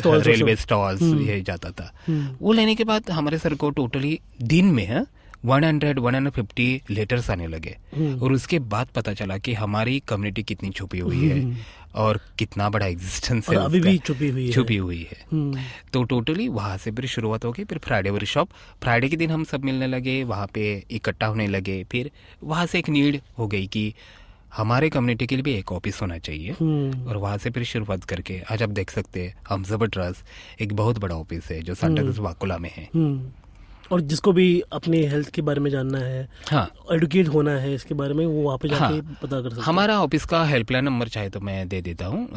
स्टॉल्स ये जाता था। वो लेने के बाद हमारे सर को टोटली दिन में 100-150 लेटर्स आने लगे, और उसके बाद पता चला कि हमारी कम्युनिटी कितनी छुपी हुई है और कितना बड़ा एग्जिस्टेंस है, अभी भी छुपी हुई है। तो टोटली वहां से फिर शुरुआत हो गई। फिर फ्राइडे वर्कशॉप, फ्राइडे के दिन हम सब मिलने लगे, वहां पे इकट्ठा होने लगे। फिर वहां से एक नीड हो गई कि हमारे कम्युनिटी के लिए भी एक ऑफिस होना चाहिए, और वहां से फिर शुरुआत करके आज आप देख सकते हैं हमसफर ट्रस्ट एक बहुत बड़ा ऑफिस है जो सांता क्रूज वाकुला में है। और जिसको भी अपनी हेल्थ के बारे में जानना है, हाँ, एडुकेट होना है इसके बारे में, वो वहाँ पे जाके पता कर सकते हैं। हमारा ऑफिस का हेल्पलाइन नंबर चाहे तो मैं दे देता हूँ,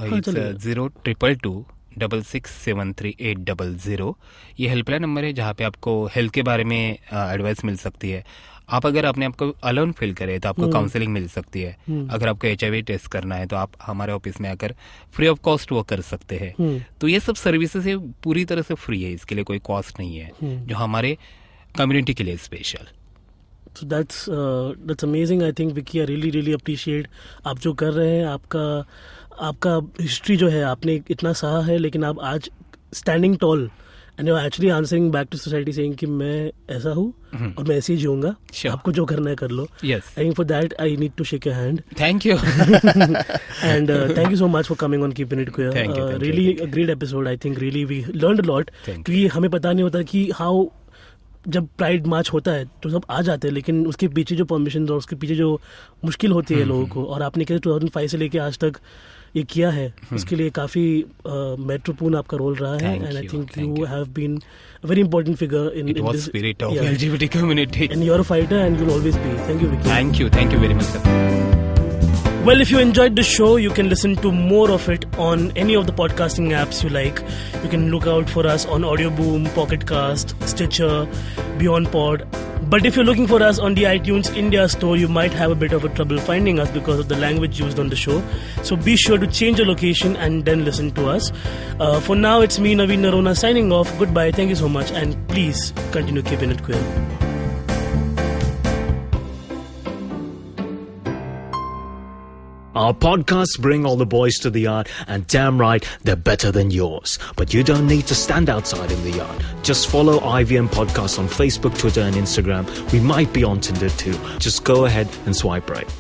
02226738800। ये हेल्पलाइन नंबर है जहाँ पे आपको हेल्थ के बारे में एडवाइस मिल सकती है। आप अगर अपने आप को अलोन फील करें तो आपको काउंसलिंग मिल सकती है। अगर आपको HIV टेस्ट करना है तो आप हमारे ऑफिस में आकर फ्री ऑफ कॉस्ट वो कर सकते हैं। तो ये सब सर्विसेज पूरी तरह से फ्री है, इसके लिए कोई कॉस्ट नहीं है, जो हमारे कम्युनिटी के लिए special. So that's amazing. I think Vicky, I really appreciate आप जो कर रहे हैं। आपका हिस्ट्री जो है आपने इतना सहा है, लेकिन आप आज standing tall and you're actually answering back to society saying कि मैं ऐसा हूँ और मैं ऐसे ही जीऊंगा, आपको जो करना है कर लो. Yes. I think for that I need to shake your hand. Thank you. And thank you so much for coming on Keeping It Queer. Thank you. Really a great episode. I think really we learned a lot. क्योंकि हमें पता नहीं होता कि how जब pride मार्च होता है तो सब आ जाते हैं, लेकिन उसके पीछे जो परमिशन और उसके पीछे जो मुश्किल होती है लोगों को, और आपने कैसे 2005 से लेके आज तक ये किया है, उसके लिए काफ़ी महत्वपूर्ण आपका रोल रहा है. And I think you have been a very important figure in this spirit of LGBT community. And you are a fighter and you will always be. Thank you Vicky. Thank you very much, sir. Well, if you enjoyed the show, you can listen to more of it on any of the podcasting apps you like. You can look out for us on Audio Boom, Pocket Cast, Stitcher, Beyond Pod. But if you're looking for us on the iTunes India store, you might have a bit of a trouble finding us because of the language used on the show. So be sure to change your location and then listen to us. For now, it's me, Naveen Narona, signing off. Goodbye. Thank you so much. And please continue keeping it queer. Our podcasts bring all the boys to the yard, and damn right, they're better than yours. But you don't need to stand outside in the yard. Just follow IVM Podcasts on Facebook, Twitter, and Instagram. We might be on Tinder too. Just go ahead and swipe right.